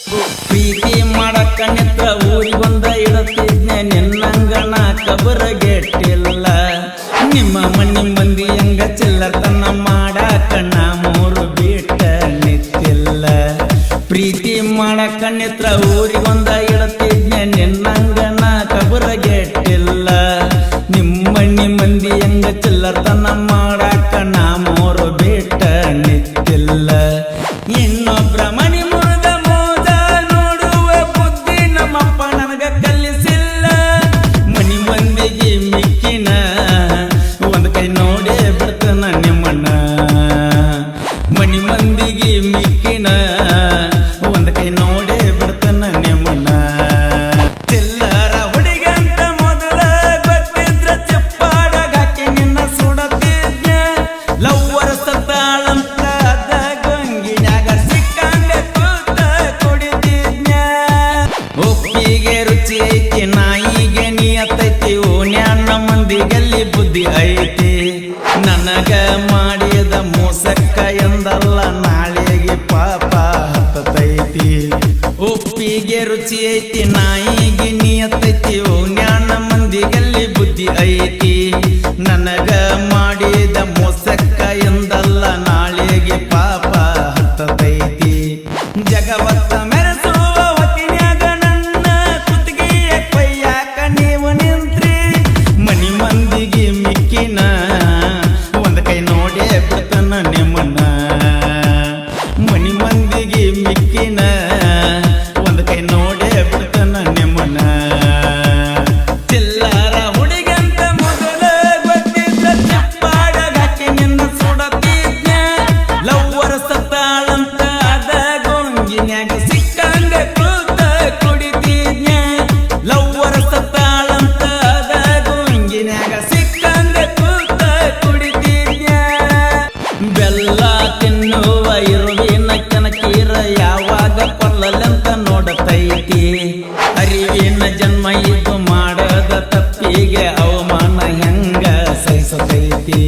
ಪ್ರೀತಿ ಮಾಡಕ್ಕ ನಿತ್ರ ಊರಿಗೊಂದ ಇಡತಿದ್ನೆ ನಿನ್ನಂಗಣ ಕಬರಗೆಟ್ಟಿಲ್ಲ ನಿಮ್ಮ ಮಣ್ಣಿ ಮಂದಿ ಹಂಗ ಚಿಲ್ಲತನ ಮಾಡಾಕ ನಾ ಮೂರು ಬಿಟ್ಟ ನಿತ್ತಿಲ್ಲ ಪ್ರೀತಿ ಮಾಡಕ್ಕ ನಿತ್ರ ಊರಿಗೊಂದ ಇಡತಿದ್ನೆ ನಿನ್ನಂಗಣ ಕಬರಗೆಟ್ಟಿಲ್ಲ ನಿಮ್ಮ ಮಣ್ಣಿ ಮಂದಿ ಹಂಗ ಚಿಲ್ಲತನ ಮಾಡಾಕ ನಾ ಮೂರು ಬಿಟ್ಟ ನಿತ್ತಿಲ್ಲ ಇನ್ನೊಬ್ರ ಮನಿ ಮುರಿದ ಮೋದ ನೋಡುವ ಬುದ್ಧಿ ನಮ್ಮಪ್ಪ ನನಗ ಕಲಿಸಿಲ್ಲ ಮನಿ ಮಂದಿಗೆ ಮಿಕ್ಕಿನ ಒಂದ್ ಕೈ ನೋಡೇ ಬಿಡ್ತಾನ ನಿಮ್ಮಣ್ಣ ಮನಿ ಮಂದಿಗೆ ಮಿಕ್ಕಿನ ಒಂದ್ ಕೈ ನೋಡೇ ಬಿಡ್ತಾನ ನಿಮ್ಮಣ್ಣ ಚಿಲ್ಲರ ಹುಡುಗಂತ ಮೊದಲ ಗೊತ್ತಿದ್ರ ಚಪ್ಪಾಡಾಗ ಹಾಕಿ ನಿನ್ನ ಸುಡತಿದ್ಯ ಲವ್ವರ ಸತ್ತಾಳಂತ ಒಪ್ಪಿಗೆ ರುಚಿ ಐತಿ ನಾಯಿಗೆ ನಿಯತೈತಿ ಓಣ್ಯಾನ ಮಂದಿಗಲ್ಲಿ ಬುದ್ಧಿ ಐತಿ ನನಗ ಮಾಡಿದ ಮೋಸಕ್ಕ ಎಂದಲ್ಲ ನಾಳೆಗೆ ಪಾಪ ಹತ್ತೈತಿ ಒಪ್ಪಿಗೆ ರುಚಿ ಐತಿ ನಾಯಿಗೆ ನಿಯತೈತಿ ಓಣ್ಯಾನ ಮಂದಿಗಲ್ಲಿ ಬುದ್ಧಿ ಐತಿ ನನಗ ಮಾಡಿದ ಮೋಸಕ್ಕ ಎಂದಲ್ಲ ನಾಳೆಗೆ ಪಾಪ ಹತ್ತೈತಿ ಜಗವತ್ತ ಮೆರೆಸುವ ಹೊತ್ತಿನ್ಯಾಗ ನನ್ನ ಕುತ್ತಿಗೆಯ ಕೈಯಾಕ ನೀವು ನಿಂತ್ರಿ ಮನಿ ಮಂದಿಗೆ ಮಿಕ್ಕಿನ ಒಂದ್ ಕೈ ನೋಡೇ ಬಿಡ್ತಾನ ನಿಮ್ಮನ್ನ ಮನಿ ಮಂದಿಗೆ ಮಿಕ್ಕಿನ ಒಂದ್ ಕೈ ನೋಡೇ ಬಿಡ್ತಾನ ನಿಮ್ಮನ್ನ ಚಿಲ್ಲರ ಹುಡುಗಂತ ಮೊದಲ ಗೊತ್ತಿದ್ದ ಚಪ್ಪಾಡಾಗ ಹಾಕಿ ನಿನ್ನ ಸುಡತಿದ್ನ ಲವ್ವರ ಸತ್ತಾಳಂತ ಅದ ಗೊಂಗಿನ್ಯಾಗ ಸಿಕ್ಕಂಗ ಕೂತ ಕುಡಿತಿದ್ನ ಲವ್ವರ ಸತ್ತಾಳಂತ ಅದ ಗೊಂಗಿನ್ಯಾಗ ಸಿಕ್ಕಂಗ ಕೂತ ಕುಡಿತಿದ್ನ ಬೆಲ್ಲ ತಿನ್ನುವ ಇರುವಿನ ಕನಕೀರ ಯಾವಾಗ ಕೊಲ್ಲಲೆಂತ ನೋಡತೈತಿ ಅರಿವಿನ ಜನ್ಮ ಇದು ಮಾಡದ ತಪ್ಪಿಗೆ ಅವಮಾನ ಹೆಂಗ ಸಹಿಸತೈತಿ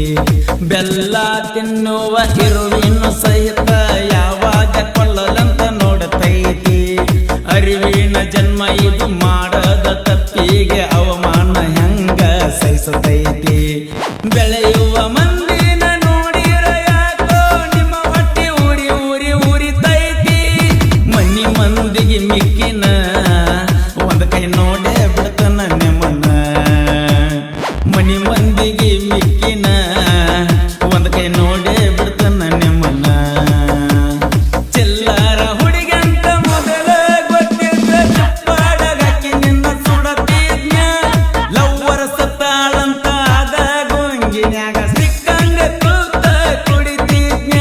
ಬೆಲ್ಲ ತಿನ್ನುವ ಇರುವಿನ ಸಹಿತ ಯಾವಾಗ ಕೊಲ್ಲಲೆಂತ ನೋಡತೈತಿ ಅರಿವಿನ ಜನ್ಮ ಇದು ಮಾಡದ ತಪ್ಪಿಗೆ ಅವಮಾನ ಹೆಂಗ ಸಹಿಸತೈತಿ ಬೆಳೆಯುವ ಮಂದಿನ ನೋಡಿರ ಯಾಕೋ ನಿಮ್ಮ ಹೊಟ್ಟೆ ಊರಿ ಊರಿ ಊರಿತೈತಿ ಮನಿ ಮಂದಿಗೆ ಮಿಕ್ಕಿನ ಒಂದ್ ಕೈ ನೋಡೇ ಬಿಡ್ತಾನ ನಿಮ್ಮನ್ನ ಮನಿ ಮಂದಿಗೆ ಮಿಕ್ಕಿನ ಒಂದ್ ಕೈ ನೋಡೇ ಬಿಡ್ತಾನ ನಿಮ್ಮನ್ನ ಚಿಲ್ಲರ ಹುಡುಗಂತ ಮೊದಲ ಗೊತ್ತಿದ್ದ ಚಪ್ಪಾಡಾಗ ಹಾಕಿ ನಿನ್ನ ಸುಡತಿದ್ನ ಲವ್ವರ ಸತ್ತಾಳಂತ ಅದ ಗೊಂಗಿನ್ಯಾಗ ಸಿಕ್ಕಂಗ ಕೂತ ಕುಡಿತಿದ್ನ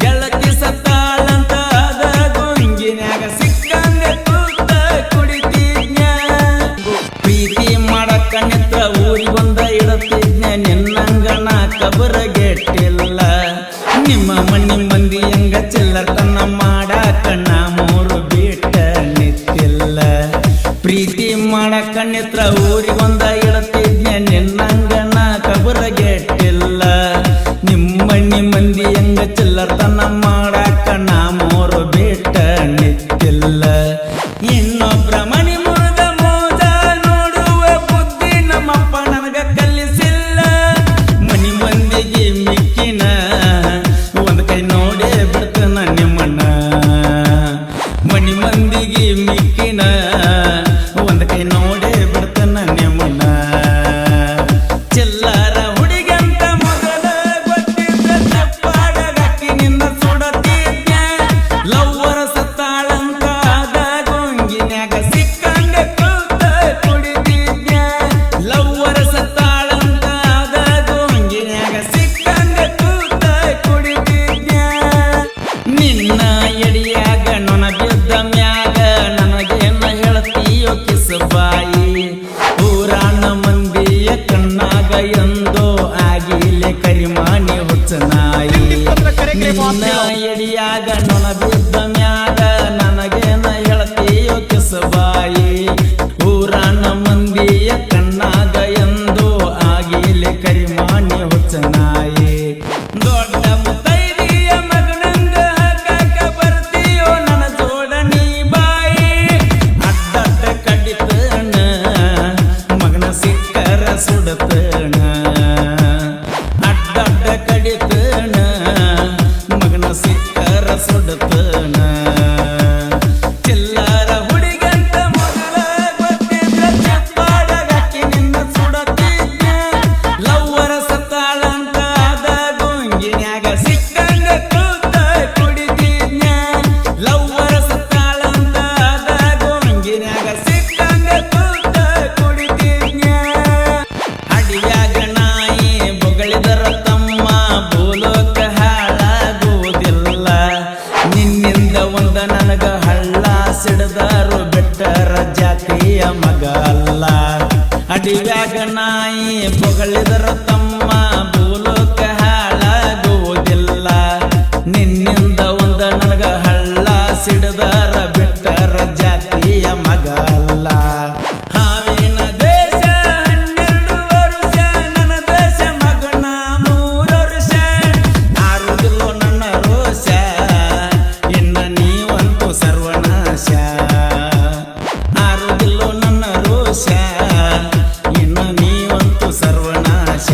ಗೆಳತಿ ಸತ್ತಾಳಂತ ಅದ ಗೊಂಗಿನ್ಯಾಗ ಸಿಕ್ಕಂಗ ಕೂತ ಕುಡಿತಿದ್ನ ಪ್ರೀತಿ ಮಾಡಕ್ಕ ನಿತ್ರ ಊರಿಗೊಂದ ಇಡತಿದ್ನ ನಿನ್ನಂಗಣ ಕಬರಗೆಟ್ಟಿಲ್ಲ ನಿಮ್ಮ ಮಣ್ಣಿ ಮಂದಿ ಹಂಗ ಚಿಲ್ಲತನ ಮಾಡಾಕ ನಾ ಮೂರು ಬಿಟ್ಟ ನಿತ್ತಿಲ್ಲ ಪ್ರೀತಿ ಮಾಡಕ್ಕ ನಿತ್ರ ಊರಿಗೊಂದ ಇಡತಿದ್ನ ನಿನ್ನಂಗಣ ಕಬರಗೆಟ್ಟಿಲ್ಲ ನಿಮ್ಮ ಮಣ್ಣಿ ಮಂದಿ ಹಂಗ ಚಿಲ್ಲತನ ಮಾಡಾಕ ನಾ ಮೂರು ಬಿಟ್ಟ ನಿತ್ತಿಲ್ಲ ಇನ್ನೊಬ್ರ ಮನಿ ಮುರಿದ ಮೋದ ನೋಡುವ ಬುದ್ಧಿ ನಮ್ಮಪ್ಪ ನನಗ ಕಲಿಸಿಲ್ಲ ಮನಿ ಮಂದಿಗೆ ಮಿಕ್ಕಿನ ಒಂದ್ ಕೈ ನೋಡೇ ಬಿಡ್ತಾನ ನಿಮ್ಮಣ್ಣ ಮನಿ ಮಂದಿಗೆ ಮಿಕ್ಕಿನ ಒಂದ್ ಕೈ ನೋಡೇ ಬಿಡ್ತಾನ ನಿಮ್ಮಣ್ಣ ಚಿಲ್ಲರ ಹುಡುಗಂತ ಮೊದಲ ಗೊತ್ತಿದ್ದ ಚಪ್ಪಾಡಾಗ ಹಾಕಿ ನಿನ್ನ ಸುಡತಿದ್ನ ಲವ್ವರ ಸತ್ತಾಳಂತ ಅದ ಗೊಂಗಿನ್ಯಾಗ ಸಿಕ್ಕಂಗ ಕೂತ ಕುಡಿತಿದ್ನ ಲವ್ವರ ಸತ್ತಾಳಂತ ಅದ ಗೊಂಗಿನ್ಯಾಗ ಸಿಕ್ಕಂಗ ಕೂತ ಕುಡಿತಿದ್ನ ನಿನ್ನ ಎಡಿಯಾಗ ನೊಣ ಬಿದ್ದ ಮ್ಯಾಗ ನನಗೇನ ಹೇಳ್ತೀಯೋ ಕಿಸಬಾಯಿ ಊರಾಣ ಮಂದಿಯ ಕಣ್ಣಾಗ ಎಂದೋ ಆಗಿಲೆ ಕರಿಮಾನಿ ಹುಚ್ಚನಾಯಿ ನಿನ್ನ ಎಡಿಯಾಗ ನೊಣ ಬಿದ್ದ ಮ್ಯಾಗ ನನಗೇನ ಹೇಳ್ತೀಯೋ ಕಿಸಬಾಯಿ ಊರಾಣ ಮಂದಿಯ ಕಣ್ಣಾಗ ಎಂದೋ ಆಗಿಲೆ ಕರಿಮಾನಿ ಹುಚ್ಚನಾಯಿ ದೊಡ್ಡ ಮುತ್ತೈದಿಯ ಮಗನಂಗ ಹಾಕಾಕ ಬರ್ತೀಯೋ ನನ್ನ ಜೋಡ ನೀ ಬಾ ಹೊಗಳಿದರ ತಮ್ಮ ಭೂಲೋಕ ಹಾಳಾಗುವುದಿಲ್ಲ ನಿನ್ನಿಂದ ಒಂದ ನನಗ ಹಳ್ಳ ಸಿಡದಾರ ಬಿಟ್ಟರ ಜಾತಿಯ ಮಗ ಅಲ್ಲ ಹಾವಿನ ದೇಶ 12 ವರ್ಷ ನನ್ನ ದೇಶ ಮಗನ 3 ವರ್ಷ ಆರುದಿಲ್ಲೋ ನನ್ನ ರೋಷ ಇನ್ನ ನೀವಂತೂ ಸರ್ವನಾಶ ಆರುದಿಲ್ಲೋ ನನ್ನ ರೋಷ ಇನ್ನ ನೀವಂತೂ ಸರ್ವನಾಶ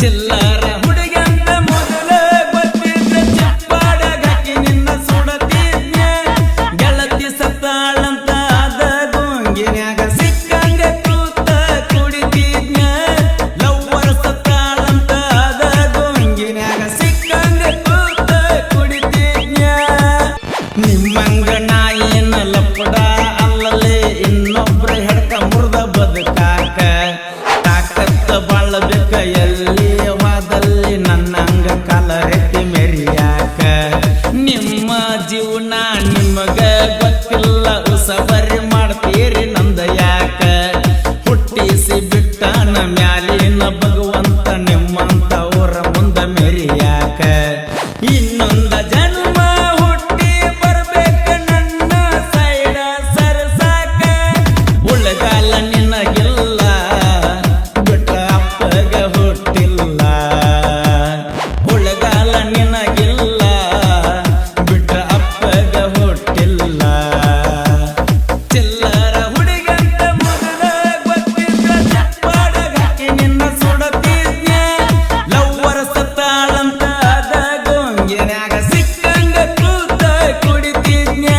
ಚಿಲ್ಲರ ಹುಡುಗಂತ ಮೊದಲ ಗೊತ್ತಿದ್ದ ಚಪ್ಪಾಡಗಾಕಿ ನಿನ್ನ ಸುಡತಿದ್ನೆ ಗೆಳತಿ ಸತ್ತಾಳಂತ ಅದ ಗೊಂಗಿನ್ಯಾಗ ಸಿಕ್ಕಂಗ ಕೂತ ಕುಡಿತಿದ್ನೆ ಲವ್ವರ್ ಸತ್ತಾಳಂತ ಅದ ಗೊಂಗಿನ್ಯಾಗ ಸಿಕ್ಕಂಗ ಕೂತ ಕುಡಿತಿದ್ನೆ ನಿಮ್ಮಂಗ ನಾಯಿನ ಲಪ್ಪಡ ಅಲ್ಲಲೇ ಇನ್ನೊಬ್ರ ಹೆಡ್ಕ ಮುರ್ದ ಬದುಕಾಕ ತಾಕತ್ತ ಬಾಳಬೇಕ ಎಲ್ಲಿ ವಾದಲ್ಲಿ ನನ್ನಂಗ ಕಲರೆತ್ತಿ ಮೆರಿಯಾಕ ನಿಮ್ಮ ಜೀವನ ನಿಮಗ ಗೊತ್ತಿಲ್ಲ ಉಸಬರಿ ಮಾಡ್ತೀರಿ ನಂದ ಯಾಕ ಹುಟ್ಟಿಸಿ ಬಿಟ್ಟನ ಮ್ಯಾಲಿನ ಭಗವಂತ ನಿಮ್ಮಂತವರ ಮುಂದ ಮೆರಿಯಾಕ ಇನ್ನೊಂದ ಜನ್ಮ ಹುಟ್ಟಿ ಬರ್ಬೇಕ ನನ್ನ ಸೈಡ ಸರಸಾಕ ಉಳಗಾಲ ನಿನಗಿಲ್ಲ ಬಿಟ್ಟ ಅಪ್ಪಗ ಹುಟ್ಟಿಲ್ಲ ಉಳಗಾಲ ನಿನಗಿಲ್ಲ ಬಿಟ್ಟ ಅಪ್ಪಗ ಹುಟ್ಟಿಲ್ಲ ಚಿಲ್ಲರ ಹುಡುಗಂತ ಮೊದಲ ಗೊತ್ತಿದ್ದ ಚಪ್ಪಾಡಗಾಕಿ ನಿನ್ನ ಸುಡತಿದ್ನೆ ಲವ್ವರ ಸತ್ತಾಳಂತ ಅದ ಗೊಂಗಿನ್ಯಾಗ ಸಿಕ್ಕಂಗ ಕೂತ ಕುಡಿತಿದ್ನೆ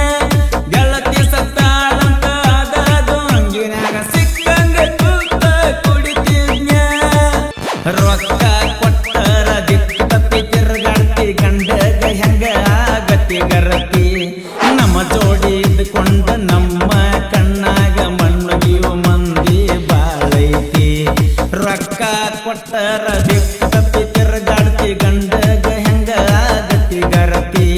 ಗೆಳತಿ ಸತ್ತಾಳಂತ ಅದ ಗೊಂಗಿನ್ಯಾಗ ಸಿಕ್ಕಂಗ ಕೂತ ಕುಡಿತಿದ್ನೆ ರೊಕ್ಕ ಕೊಟ್ಟರ ದಿಕ್ಕು ತಪ್ಪಿ ತಿರುಗಾಡ್ತಿ ಗಂಡಗ ಹೆಂಗ ಆಗತಿ ಗರತಿ ನಮ್ಮ ಜೋಡಿ ಇದ್ಕೊಂಡ ನಮ್ಮ ಕಣ್ಣಾಗ ಮಣ್ಣಗಿಯು ಮಂದಿ ಬಾಳೈತಿ ರೊಕ್ಕ ಕೊಟ್ಟರ ದಿಕ್ಕು ತಪ್ಪಿ ತಿರುಗಾಡ್ತಿ ಗಂಡಗ ಹೆಂಗ ಆಗತಿ ಗರತಿ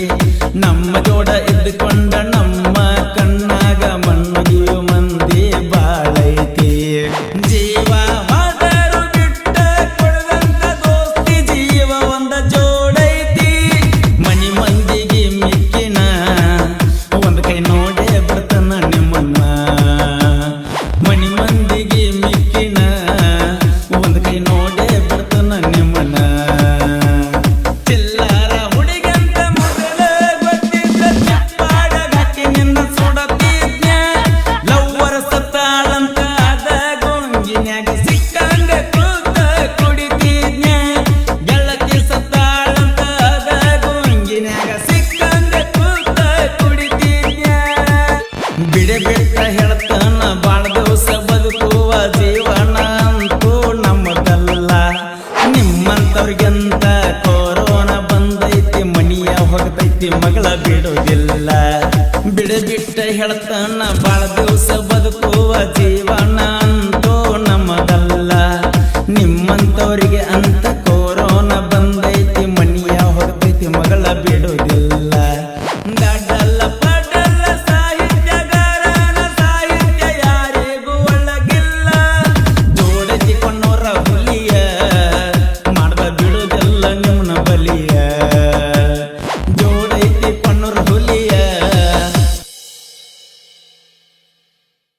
ನಮ್ಮ ಜೋಡ ಇದ್ಕೊಂಡ ನಮ್ಮ ಕಣ್ಣಾಗ ಮಣ್ಣಗಿಯು ಮಂದಿ ಬಾಳೈತಿ ಜೀವ ಹೋದರು ಬಿಟ್ಟ ಕೊಡದಂತ ದೋಸ್ತಿ ಜೀವ ಒಂದ ಜೋಡೈತಿ ಮನಿ ಮಂದಿಗೆ ಮಿಕ್ಕಿನ ಒಂದ್ ಕೈ ನೋಡೇ ಬಿಡ್ತನ ನಿಮ್ಮನ್ನ ಮನಿ ಮಂದಿಗೆ ಮಿಕ್ಕಿನ ಒಂದ್ ಕೈ ನೋಡೇ ಬಿಡ್ತನ ನಿಮ್ಮನ್ನ ಚಿಲ್ಲರ ಹುಡುಗಂತ ಮೊದಲ ಗೊತ್ತಿದ್ದ ಚಪ್ಪಾಡಗಾಕಿ ನಿನ್ನ ಸುಡತಿದ್ನೆ ಲವ್ವರ ಸತ್ತಾಳಂತ ಅದ ಗೊಂಗಿನ್ಯಾಗ ಸಿಕ್ಕಂಗ ಕೂತ ಕುಡಿತಿದ್ನೆ ಗೆಳತಿ ಸತ್ತಾಳಂತ ಅದ ಗೊಂಗಿನ್ಯಾಗ ಸಿಕ್ಕಂಗ ಕೂತ ಕುಡಿತಿದ್ನೆ ಬಿಡೆ ಬಿಟ್ಟ ಹೇಳ್ತಾನ ಬಾಳ ದಿವಸ ಬದುಕುವ ಜೀವನ ಅಂತೂ ನಮ್ಮದಲ್ಲ ನಿಮ್ಮಂತವ್ರಿಗಂತ ಕೊರೋನಾ ಬಂದೈತಿ ಮನಿಯ ಹೋಗ್ತೈತಿ ಮಗಳ ಬಿಡುವುದಿಲ್ಲ ಬಿಡೆ ಬಿಟ್ಟ ಹೇಳ್ತಾನ ಬಾಳ ದಿವಸ ಬದುಕುವ ಜೀವನ ಅಂತೂ ನಮ್ಮದಲ್ಲ ನಿಮ್ಮಂತವ್ರಿಗೆ ಅಂತ